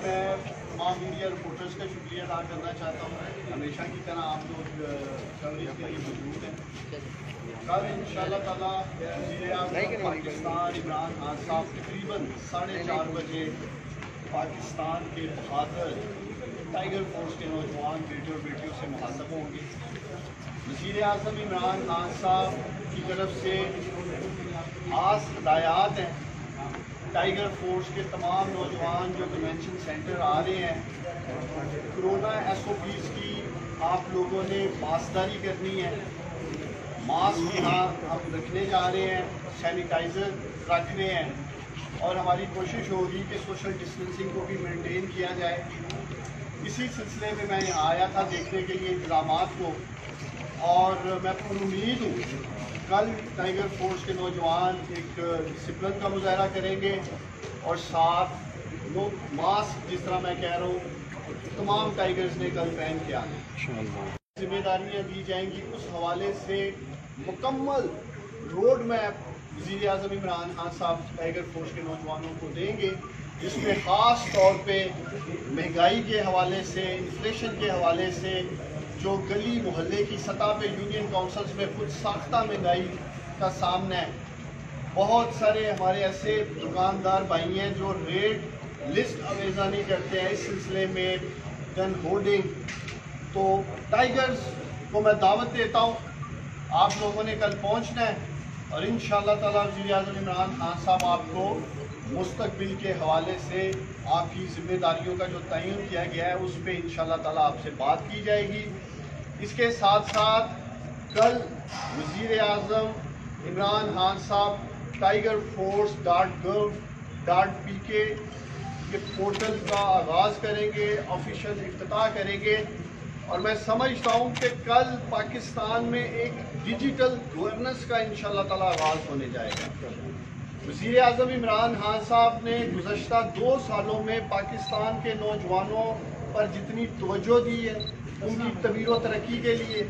میں تمام media reporters کا شکریہ ادا کرنا چاہتا ہوں. ہمیشہ کی طرح آپ لوگ کوریج کے لیے موجود ہیں. کل انشاءاللہ تعالیٰ وزیر اعظم پاکستان عمران خان صاحب تقریباً 4:30 بجے پاکستان کے بہادر ٹائیگر فورس کے نوجوان بیٹے اور بیٹیوں سے مخاطب ہوں گے. وزیر اعظم عمران خان صاحب کی طرف سے خاص ہدایات ہیں. ٹائیگر فورس کے تمام نوجوان جو کنونشن سینٹر آ رہے ہیں، کرونا ایس او پیز کی آپ لوگوں نے پاسداری کرنی ہے. ماسک یہاں ہم رکھنے جا رہے ہیں، سینیٹائزر رکھ رہے ہیں، اور ہماری کوشش ہوگی کہ سوشل ڈسٹینسنگ کو بھی مینٹین کیا جائے. اسی سلسلے میں یہاں آیا تھا دیکھنے کے لیے انتظامات کو، اور میں پر امید ہوں کل ٹائیگر فورس کے نوجوان ایک ڈسپلن کا مظاہرہ کریں گے، اور ساتھ ماسک جس طرح میں کہہ رہا ہوں تمام ٹائیگرز نے کل پہن کے آنا. ذمہ داریاں دی جائیں گی. اس حوالے سے مکمل روڈ میپ وزیر اعظم عمران خان صاحب ٹائیگر فورس کے نوجوانوں کو دیں گے، جس میں خاص طور پہ مہنگائی کے حوالے سے، انفلیشن کے حوالے سے، جو گلی محلے کی سطح پہ یونین کونسلز میں خود ساختہ مہنگائی کا سامنا ہے. بہت سارے ہمارے ایسے دکاندار بھائی ہیں جو ریٹ لسٹ اویزہ نہیں کرتے ہیں. اس سلسلے میں گن ہولڈنگ، تو ٹائیگرز کو میں دعوت دیتا ہوں، آپ لوگوں نے کل پہنچنا ہے، اور انشاءاللہ تعالیٰ وزیر اعظم عمران خان صاحب آپ کو مستقبل کے حوالے سے آپ کی ذمہ داریوں کا جو تعین کیا گیا ہے اس پہ انشاءاللہ تعالیٰ آپ سے بات کی جائے گی. اس کے ساتھ ساتھ کل وزیر اعظم عمران خان صاحب ٹائیگر فورس .gov.pk کے پورٹل کا آغاز کریں گے، آفیشیل افتتاح کریں گے. اور میں سمجھتا ہوں کہ کل پاکستان میں ایک ڈیجیٹل گورننس کا انشاءاللہ تعالیٰ آغاز ہونے جائے گا. وزیر اعظم عمران خان صاحب نے گزشتہ 2 سالوں میں پاکستان کے نوجوانوں پر جتنی توجہ دی ہے، ان کی تبیر و ترقی کے لیے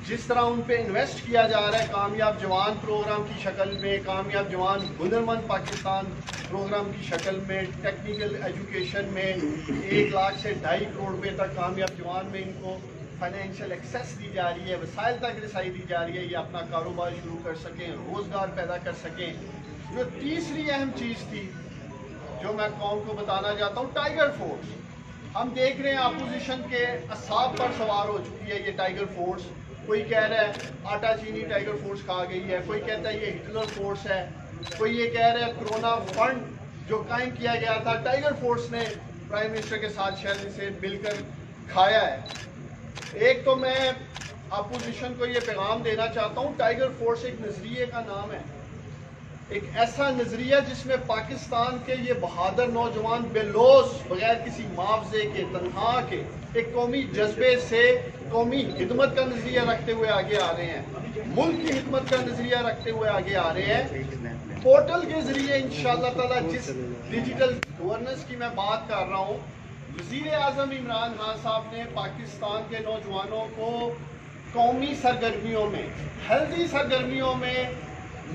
جس طرح ان پہ انویسٹ کیا جا رہا ہے، کامیاب جوان پروگرام کی شکل میں، کامیاب جوان ہنرمند پاکستان پروگرام کی شکل میں، ٹیکنیکل ایجوکیشن میں 1 لاکھ سے 2.5 کروڑ روپے تک کامیاب جوان میں ان کو فائنینشیل ایکسیس دی جا رہی ہے، وسائل تک رسائی دی جا رہی ہے، یہ اپنا کاروبار شروع کر سکیں، روزگار پیدا کر سکیں. جو تیسری اہم چیز تھی جو میں قوم کو بتانا چاہتا ہوں، ٹائیگر فورس. ہم دیکھ رہے ہیں اپوزیشن کے اعصاب پر سوار ہو چکی ہے یہ ٹائیگر فورس. کوئی کہہ رہا ہے آٹا چینی ٹائیگر فورس کھا گئی ہے، کوئی کہتا ہے یہ ہٹلر فورس ہے، کوئی یہ کہہ رہا ہے کرونا فنڈ جو قائم کیا گیا تھا ٹائیگر فورس نے پرائم منسٹر کے ساتھ شہر سے مل کر کھایا ہے. ایک تو میں اپوزیشن کو یہ پیغام دینا چاہتا ہوں، ٹائیگر فورس ایک نظریے کا نام ہے، ایک ایسا نظریہ جس میں پاکستان کے یہ بہادر نوجوان بے لوث بغیر کسی معاوضے کے، تنخواہ کے، ایک قومی جذبے سے قومی خدمت کا نظریہ رکھتے ہوئے آگے آ رہے ہیں، ملک کی خدمت کا نظریہ رکھتے ہوئے آگے آ رہے ہیں. پورٹل کے ذریعے انشاءاللہ تعالیٰ جس ڈیجیٹل گورننس کی میں بات کر رہا ہوں، وزیر اعظم عمران خان صاحب نے پاکستان کے نوجوانوں کو قومی سرگرمیوں میں، ہیلدی سرگرمیوں میں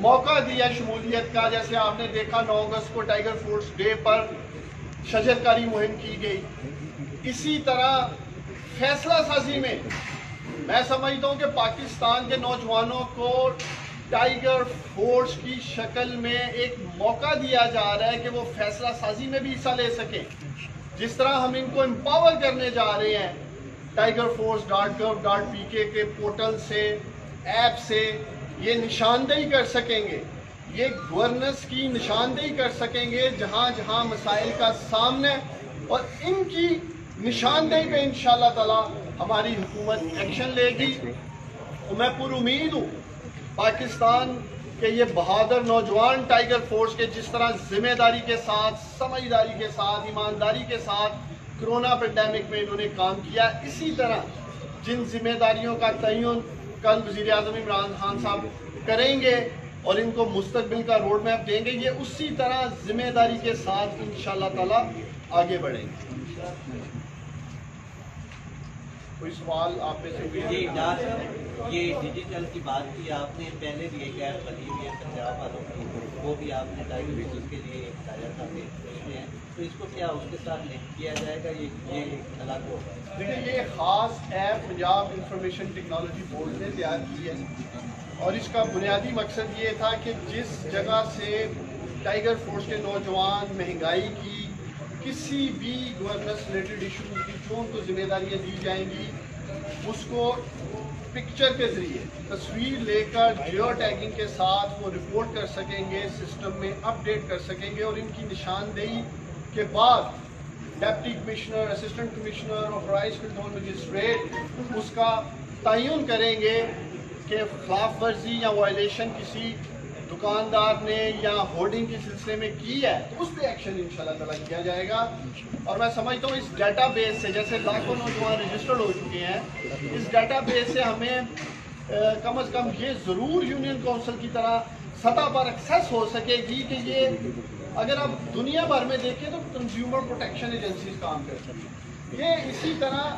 موقع دیا شمولیت کا. جیسے آپ نے دیکھا 9 اگست کو ٹائیگر فورس ڈے پر شجرکاری مہم کی گئی. اسی طرح فیصلہ سازی میں سمجھتا ہوں کہ پاکستان کے نوجوانوں کو ٹائیگر فورس کی شکل میں ایک موقع دیا جا رہا ہے کہ وہ فیصلہ سازی میں بھی حصہ لے سکیں. جس طرح ہم ان کو امپاور کرنے جا رہے ہیں ٹائیگر فورس .gov.pk کے پورٹل سے، ایپ سے، یہ نشاندہی کر سکیں گے، یہ گورننس کی نشاندہی کر سکیں گے جہاں جہاں مسائل کا سامنا ہے، اور ان کی نشاندہی پہ انشاءاللہ تعالی ہماری حکومت ایکشن لے گی. میں پر امید ہوں پاکستان کے یہ بہادر نوجوان ٹائیگر فورس کے جس طرح ذمہ داری کے ساتھ، سمجھداری کے ساتھ، ایمانداری کے ساتھ کرونا پینڈیمک میں انہوں نے کام کیا، اسی طرح جن ذمہ داریوں کا تعین کل وزیر اعظم عمران خان صاحب کریں گے اور ان کو مستقبل کا روڈ میپ دیں گے، یہ اسی طرح ذمہ داری کے ساتھ انشاءاللہ تعالی آگے بڑھیں گے. کوئی سوال آپ میں سے؟ جی یہ ڈیجیٹل کی بات کی آپ نے، پہلے بھی ایک ایپ بنی ہوئی ہے پنجاب والوں کی، وہ بھی آپ نے ٹائیگر فورس کے لیے لایا تھا کہ اس میں ہے، تو اس کو کیا اس کے ساتھ لنک کیا جائے گا؟ یہ الگ ہوگا؟ دیکھیں یہ خاص app Punjab information technology board نے تیار کی ہے، اور اس کا بنیادی مقصد یہ تھا کہ جس جگہ سے ٹائیگر فورس کے نوجوان مہنگائی کی کسی بھی گورننس ریلیٹڈ ایشوز کی جو ان کو ذمہ داریاں دی جائیں گی اس کو پکچر کے ذریعے تصویر لے کر جیو ٹیگنگ کے ساتھ وہ رپورٹ کر سکیں گے، سسٹم میں اپ ڈیٹ کر سکیں گے، اور ان کی نشاندہی کے بعد ڈپٹی کمشنر، اسسٹنٹ کمشنر اور پرائز کنٹرول مجسٹریٹ اس کا تعین کریں گے کہ خلاف ورزی یا وائلیشن کسی دکاندار نے یا ہورڈنگ کے سلسلے میں کی ہے تو اس پہ ایکشن انشاءاللہ تعالیٰ کیا جائے گا۔ اور میں سمجھتا ہوں اس ڈیٹا بیس سے، جیسے لاکھوں نوجوان رجسٹرڈ ہو چکے ہیں، اس ڈیٹا بیس سے ہمیں کم از کم یہ ضرور یونین کونسل کی طرح سطح پر ایکسیس ہو سکے گی کہ یہ اگر آپ دنیا بھر میں دیکھیں تو کنزیومر پروٹیکشن ایجنسیز کام کرتی ہیں۔ یہ اسی طرح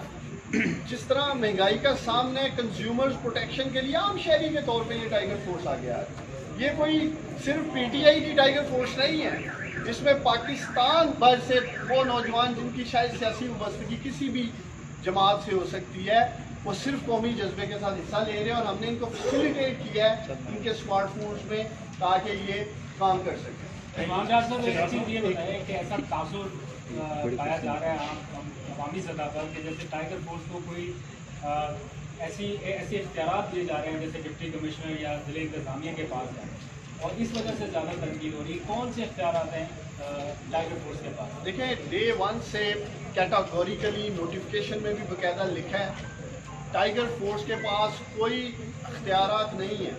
جس طرح مہنگائی کا سامنا ہے کنزیومرز پروٹیکشن کے لیے عام شہری کے طور پہ یہ ٹائیگر فورس آ گیا ہے۔ یہ کوئی صرف پی ٹی آئی کی ٹائیگر فورس نہیں ہے، اس میں پاکستان بھر سے وہ نوجوان جن کی شاید سیاسی وابستگی کسی بھی جماعت سے ہو سکتی ہے، وہ صرف قومی جذبے کے ساتھ حصہ لے رہے ہیں، اور ہم نے ان کو فیسیلیٹیٹ کیا ہے ان کے اسمارٹ فونز میں تاکہ یہ کام کر سکیں۔ امام ڈار صاحب ایک چیز یہ بتائیں کہ ایسا تاثر پایا جا رہا ہے عوامی سطح پر کہ جیسے ٹائیگر فورس کو کوئی ایسے اختیارات دیے جا رہے ہیں جیسے ڈپٹی کمشنر یا ضلع انتظامیہ کے پاس ہیں، اور اس وجہ سے زیادہ تنقید ہو رہی ہے۔ کون سے اختیارات ہیں ٹائیگر فورس کے پاس؟ دیکھیں ڈے ون سے کیٹاگوریکلی نوٹیفکیشن میں بھی باقاعدہ لکھا ہے ٹائیگر فورس کے پاس کوئی اختیارات نہیں ہے،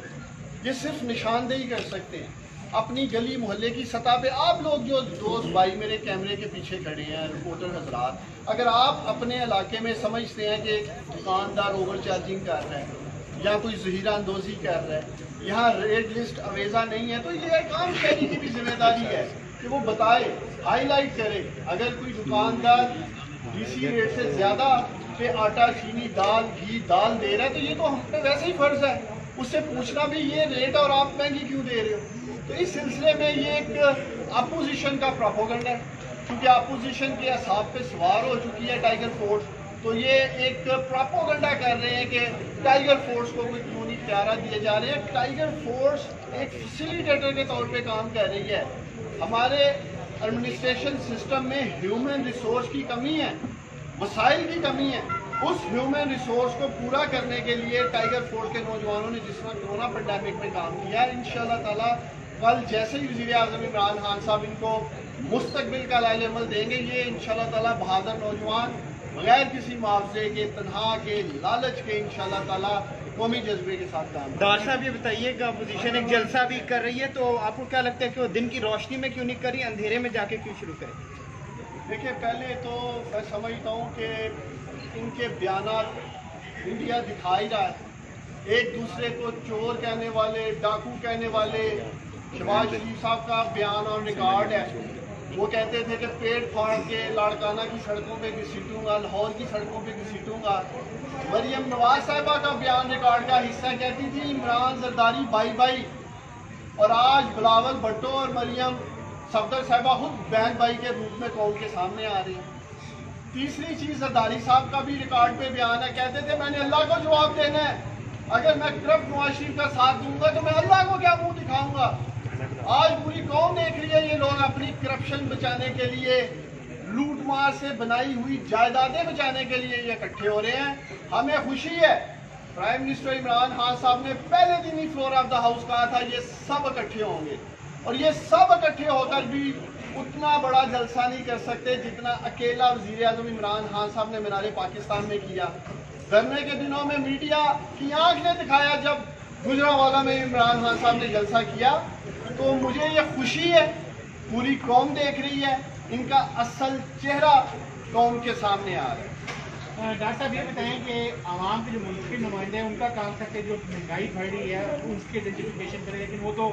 یہ صرف نشاندہی کر سکتے ہیں اپنی گلی محلے کی سطح پہ۔ آپ لوگ جو دوست بھائی میرے کیمرے کے پیچھے کھڑے ہیں، رپورٹر حضرات، اگر آپ اپنے علاقے میں سمجھتے ہیں کہ ایک دکاندار اوور چارجنگ کر رہا ہے یا کوئی ذخیرہ اندوزی کر رہا ہے، یہاں ریڈ لسٹ اویزا نہیں ہے، تو یہ ایک عام شہری کی بھی ذمہ داری ہے کہ وہ بتائے، ہائی لائٹ کرے۔ اگر کوئی دکاندار ڈی سی ریٹ سے زیادہ پہ آٹا، چینی، دال، گھی، دال دے رہا ہے تو یہ تو ہم پہ ویسے ہی فرض ہے اس سے پوچھنا بھی یہ ریٹ اور آپ مہنگی کیوں دے رہے ہو۔ تو اس سلسلے میں یہ ایک اپوزیشن کا پروپیگنڈا ہے، کیونکہ اپوزیشن کے اعصاب پہ سوار ہو چکی ہے ٹائیگر فورس، تو یہ ایک پروپیگنڈا کر رہے ہیں کہ ٹائیگر فورس کو کوئی قانونی اختیارات دیے جا رہے ہیں۔ ٹائیگر فورس ایک فیسیلیٹیٹر کے طور پہ کام کر رہی ہے۔ ہمارے ایڈمنسٹریشن سسٹم میں ہیومن ریسورس کی کمی ہے، وسائل کی کمی ہے۔ اس ہیومن ریسورس کو پورا کرنے کے لیے ٹائیگر فورس کے نوجوانوں نے جس طرح کورونا پینڈیمک میں کام کیا ہے، انشاءاللہ تعالیٰ کل جیسے ہی وزیر اعظم عمران خان صاحب ان کو مستقبل کا لائحہ عمل دیں گے، یہ انشاءاللہ تعالیٰ بہادر نوجوان بغیر کسی معاوضے کے، تنہا کے، لالچ کے انشاءاللہ تعالیٰ قومی جذبے کے ساتھ کام کریں۔ ڈار صاحب یہ بتائیے کہ اپوزیشن ایک جلسہ بھی کر رہی ہے، تو آپ کو کیا لگتا ہے کہ وہ دن کی روشنی میں کیوں نہیں کر رہی، اندھیرے میں جا کے کیوں شروع کریں؟ دیکھیں پہلے تو میں سمجھتا ہوں کہ ان کے بیانات انڈیا دکھا ہی رہا ہے، ایک دوسرے کو چور کہنے والے، ڈاکو کہنے والے۔ شہباز شریف صاحب کا بیان اور ریکارڈ ہے، وہ کہتے تھے کہ پیٹ پھاڑ کے لاڑکانہ کی سڑکوں پہ گھسیٹوں گا، لاہور کی سڑکوں پہ گھسیٹوں گا۔ مریم نواز صاحبہ کا بیان ریکارڈ کا حصہ کہتی تھی عمران زرداری بائی بائی، اور آج بلاول بھٹو اور مریم صفدر صاحبہ خود بہن بھائی کے روپ میں قوم کے سامنے آ رہے ہیں۔ تیسری چیز زرداری صاحب کا بھی ریکارڈ پہ بیان ہے، کہتے تھے میں نے اللہ کو جواب دینا ہے، اگر میں کرپٹ نواز شریف کا ساتھ دوں گا تو میں اللہ کو کیا منہ دکھاؤں گا۔ آج پوری قوم دیکھ رہی ہے یہ لوگ اپنی کرپشن بچانے کے لیے، لوٹ مار سے بنائی ہوئی جائیدادیں بچانے کے لیے یہ اکٹھے ہو رہے ہیں۔ ہمیں خوشی ہے، پرائم منسٹر عمران خان صاحب نے پہلے دن ہی فلور آف دا ہاؤس کہا تھا یہ سب اکٹھے ہوں گے، اور یہ سب اکٹھے ہو کر بھی اتنا بڑا جلسہ نہیں کر سکتے جتنا اکیلا وزیر اعظم عمران خان صاحب نے مینار پاکستان میں کیا۔ دھرنے کے دنوں میں میڈیا کی آنکھ نے دکھایا جب گجرانوالہ میں عمران خان صاحب نے جلسہ کیا، تو مجھے یہ خوشی ہے، پوری قوم دیکھ رہی ہے، ان کا اصل چہرہ قوم کے سامنے آ رہا ہے۔ ڈاکٹر صاحب یہ بتائیں کہ عوام کے جو ملکی نمائندے ہیں ان کا کام تھا کہ جو مہنگائی بڑھ رہی ہے اس کی آئیڈینٹیفیکیشن کرے، لیکن وہ تو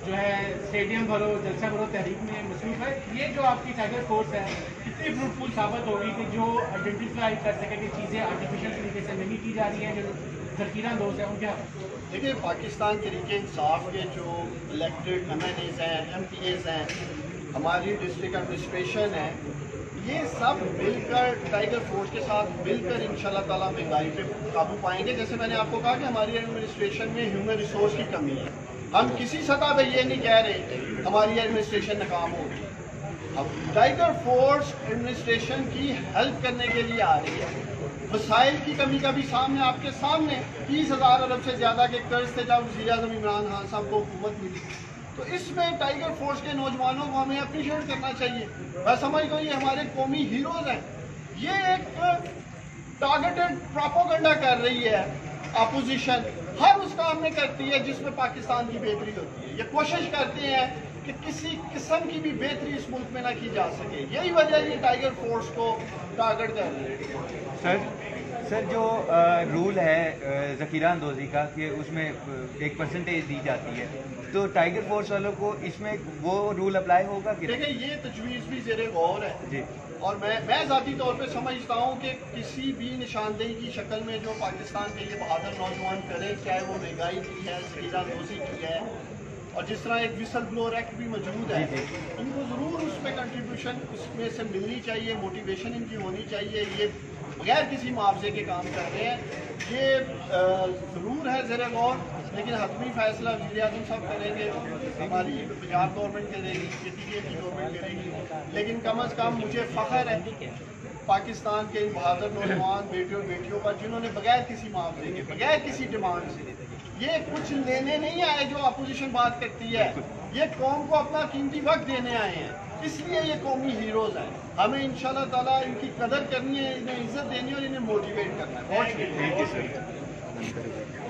جو ہے اسٹیڈیم بھرو، جلسہ بھرو تحریک میں مصروف ہے۔ یہ جو آپ کی ٹائیگر فورس ہے کتنی فروٹفل ثابت ہوگی کہ جو آئیڈینٹیفائی کر سکے کہ چیزیں آرٹیفیشیل طریقے سے نہیں کی جا رہی ہیں، جو ذخیرہ اندوز ہیں ان کے حق میں؟ دیکھیے پاکستان تحریک انصاف کے جو الیکٹڈ ایم این ایز ہیں ایم پی ایز ہیں ہماری ڈسٹرکٹ ایڈمنسٹریشن ہے یہ سب مل کر ٹائیگر فورس کے ساتھ مل کر انشاءاللہ تعالیٰ مہنگائی پہ قابو پائیں گے. جیسے میں نے آپ کو کہا کہ ہماری ایڈمنسٹریشن میں ہیومن ریسورس کی کمی ہے. ہم کسی سطح پہ یہ نہیں کہہ رہے ہماری ایڈمنسٹریشن ناکام ہوگی. اب ٹائیگر فورس ایڈمنسٹریشن کی ہیلپ کرنے کے لیے آ رہی ہے. وسائل کی کمی کا بھی سامنے آپ کے سامنے 30,000 ارب سے زیادہ کے قرض تھے جب وزیر اعظم عمران خان صاحب کو حکومت ملی. تو اس میں ٹائیگر فورس کے نوجوانوں کو ہمیں اپریشیٹ کرنا چاہیے. میں سمجھتا ہوں یہ ہمارے قومی ہیروز ہیں. یہ ایک ٹارگیٹڈ پروپیگنڈا کر رہی ہے اپوزیشن ہر اس کام میں کرتی ہے جس میں پاکستان کی بہتری ہوتی ہے. یہ کوشش کرتے ہیں کہ کسی قسم کی بھی بہتری اس ملک میں نہ کی جا سکے. یہی وجہ ہے یہ ٹائیگر فورس کو ٹارگٹ کر رہے ہیں. سر جو رول ہے ذخیرہ اندوزی کا کہ اس میں 1% دی جاتی ہے تو ٹائیگر فورس والوں کو اس میں وہ رول اپلائی ہوگا کہ دیکھیں یہ تجویز بھی زیر غور ہے جی. اور میں ذاتی طور پہ سمجھتا ہوں کہ کسی بھی نشاندہی کی شکل میں جو پاکستان کے یہ بہادر نوجوان کرے چاہے وہ مہنگائی کی ہے ذخیرہ اندوزی کی ہے اور جس طرح ایک وسل بلور ایکٹ بھی موجود ہے ان کو ضرور اس میں کنٹریبیوشن اس میں سے ملنی چاہیے. موٹیویشن ان کی ہونی چاہیے. یہ بغیر کسی معاوضے کے کام کر رہے ہیں. یہ ضرور ہے زیر غور لیکن حتمی فیصلہ وزیر اعظم صاحب کریں گے. ہماری پنجاب گورنمنٹ کرے گی پی ٹی اے کی گورنمنٹ کرے گی. لیکن کم از کم مجھے فخر ہے پاکستان کے ان بہادر نوجوان بیٹیوں پر جنہوں نے بغیر کسی معاوضے کے بغیر کسی ڈیمانڈ سے یہ کچھ لینے نہیں آئے جو اپوزیشن بات کرتی ہے. یہ قوم کو اپنا قیمتی وقت دینے آئے ہیں. اس لیے یہ قومی ہیروز ہیں. ہمیں انشاءاللہ تعالیٰ ان کی قدر کرنی ہے انہیں عزت دینی ہے اور انہیں موٹیویٹ کرنا ہے. بہت شکریہ.